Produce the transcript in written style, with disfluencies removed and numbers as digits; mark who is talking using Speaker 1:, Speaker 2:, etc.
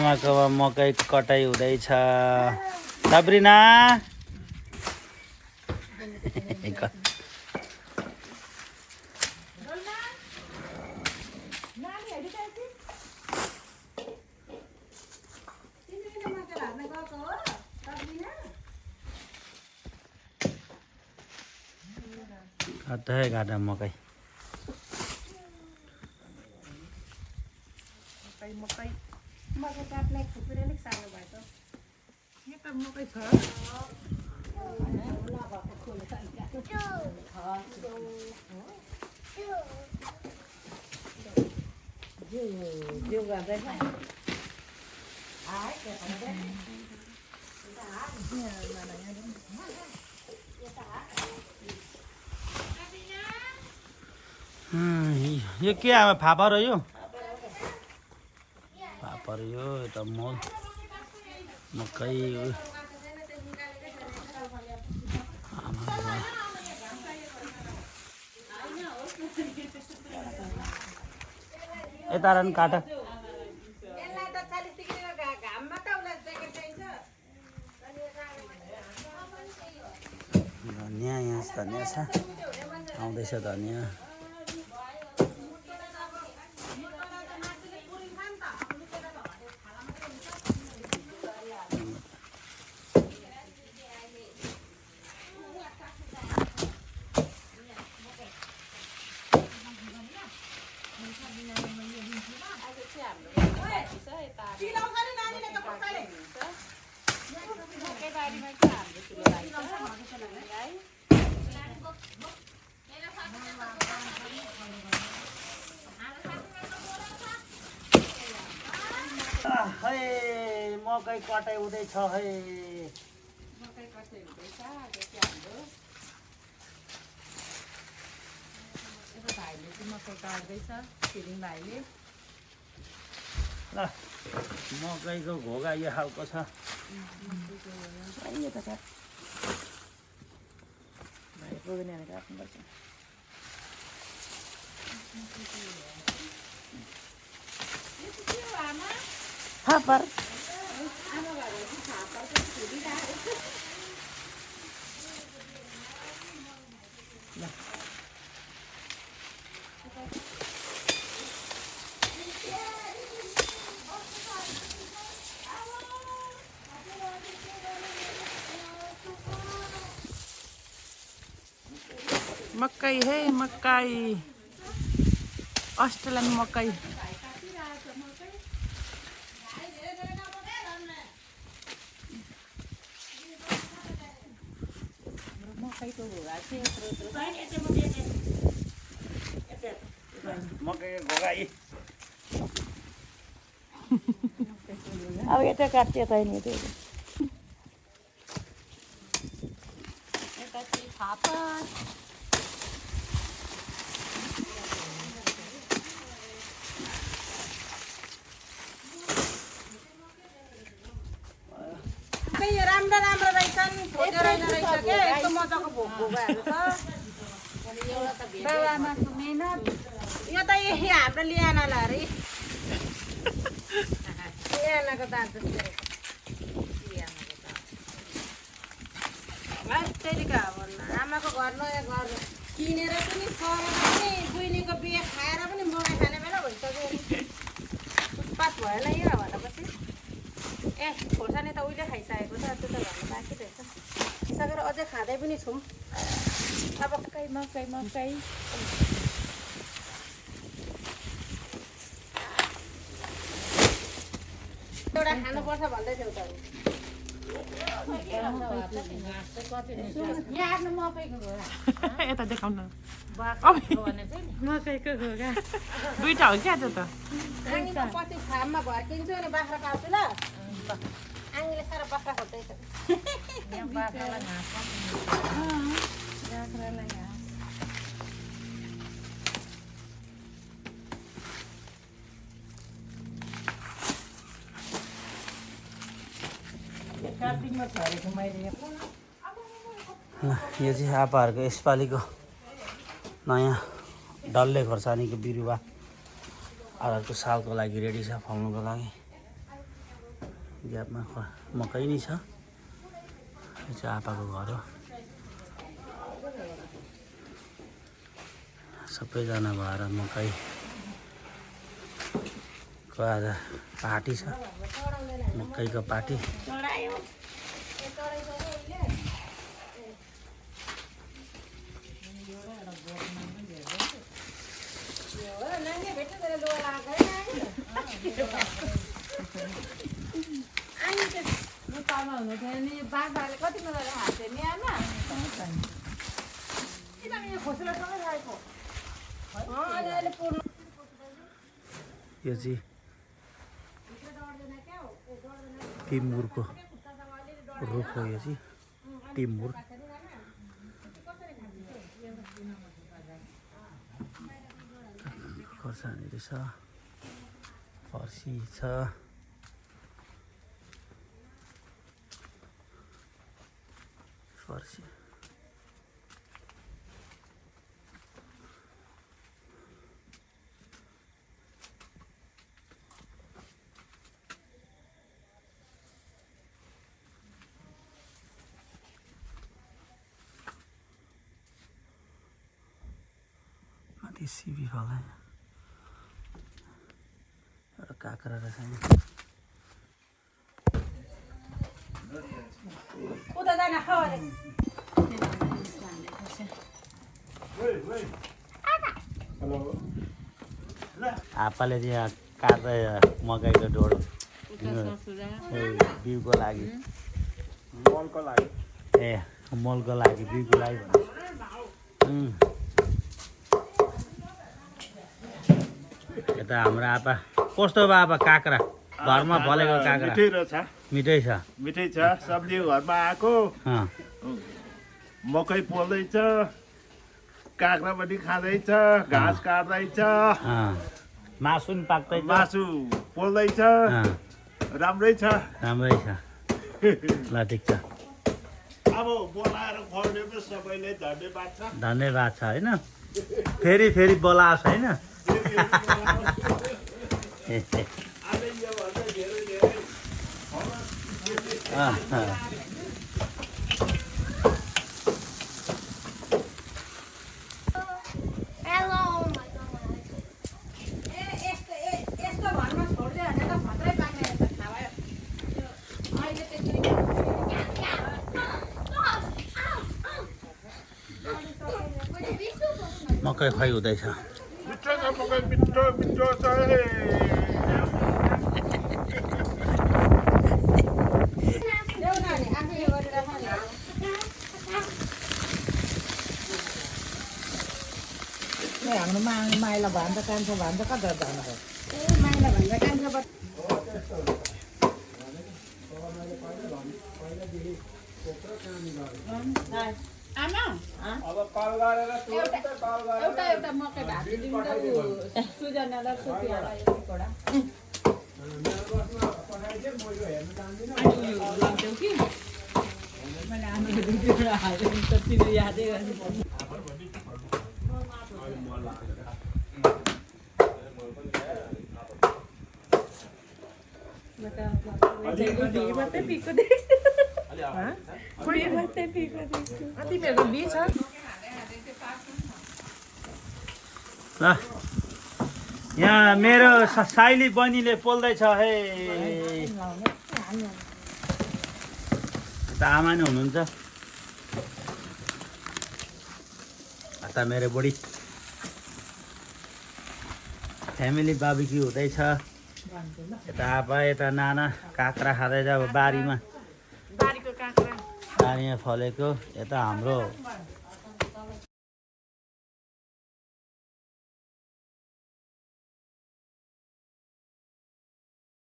Speaker 1: आमाको मकै कटाइ हुँदैछ। सब्रिना घाटा मकै
Speaker 2: मकै काट्ने खुकुरी अलिक सानो भएको यहाँ त मकै छ
Speaker 1: यो के आमा फापर हो यो फापर यो यता मल मकै यता रन काट धनियाँ यहाँ धनियाँ छ आउँदैछ धनियाँ है मकै कटाइ हुँदैछ है
Speaker 2: मकै कटाइ हुँदैछ हाम्रो भाइले चाहिँ मकै काट्दैछ छिरिङ भाइले
Speaker 1: ल मकैको घोगा यो खालको छ
Speaker 2: फापर मकै है मकै अस्ट्रेलियन मकै
Speaker 1: मकैको घोगा यी
Speaker 2: अब यता काट्यो त नि त्यो यता चाहिँ फापर राम्रो राम्रो रहेछन् खोजेर रहेछ के यस्तो मजाको भोग भोगाहरू छ बाबाआमाको मेहनत यो त यही हाम्रो लियानालाई अरे लियानाको दाँत जस्तो त्यतिको अब आमाको घर नयाँ घर किनेर पनि सरेर पनि बुइनीको बिहे खाएर पनि मकै खाने बेला भइसक्यो उत्पात भएन यो भनेपछि ए खोर्सानी त उहिले खाइसकेको छ त्यो त भन्नु बाँकी रहेछ सकेर अझै खाँदै पनि छौँ अब मकै मकै मकै एउटा खानुपर्छ भन्दै थियौ त यता देखाउन मकैको घोगा दुईटा हो क्या त्यो त पछि फार्ममा भएर किन्छु अनि बाख्रा काट्छु ल आङ्गीले साह्रो बाख्रा खोज्दैछ बाख्रालाई
Speaker 1: यो चाहिँ आपाहरूको यसपालिको नयाँ डल्ले खोर्सानीको बिरुवा अर्को सालको लागि रेडी छ फल्नुको लागि ग्यापमा मकै नै छ। यो चाहिँ आपाको घर हो। सबैजना भएर मकैको आज पार्टी छ, मकैको पार्टी। यो चाहिँ टिमुरको रुख हो। यो चाहिँ टिमुर। खोर्सानीहरू छ, फर्सी छ, फर्सी माथि सिबी फल एउटा काँक्रा रहेछ नि। आपाले चाहिँ यहाँ काट्दै मकैको ढोड बिउको लागि,
Speaker 3: मलको लागि।
Speaker 1: ए मलको लागि, बिउको लागि भन्नु। यता हाम्रो आपा कस्तो भयो आपा काँक्रा? घरमा फलेको काँक्रा
Speaker 3: मिठै रहेछ।
Speaker 1: मिठै छ।
Speaker 3: मिठै छ। सब्जी घरमा आएको, मकै पोल्दैछ, काँक्रा पनि खाँदैछ, घाँस काट्दैछ,
Speaker 1: मासु पनि पाक्दैछ,
Speaker 3: मासु पोल्दैछ। राम्रै छ,
Speaker 1: राम्रै छ। ल ठिक छ।
Speaker 3: अब बोलाएर खुवाउने पनि सबैले धन्यवाद छ।
Speaker 1: धन्यवाद छ होइन। फेरि फेरि बोलाओस् होइन। मकै खुवाइ हुँदैछ।
Speaker 3: मिठो छ मकै, मिठो मिठो छ।
Speaker 2: हाम्रो माइला भन्छ कान्छ भन्छ कता जानु माइला भन्छ कान्छ आमा एउटा मकै भाजिदिउँ त सुजनालाई सुतिहाल्छ एक घोडा लाउँथ्यौ कि मैले आमाले दुईवटा हाल्यो त तिमीले यादै गर्नु
Speaker 1: ल यहाँ मेरो साइली बहिनीले पोल्दैछ है। त आमा नै हुनुहुन्छ। यता मेरो बुढी फ्यामिली बार्बिक्यू हुँदैछ। यता आपा यता नाना काँक्रा खाँदैछ अब बारीमा,
Speaker 2: बारीको काँक्रा
Speaker 1: बारीमा फलेको। यता हाम्रो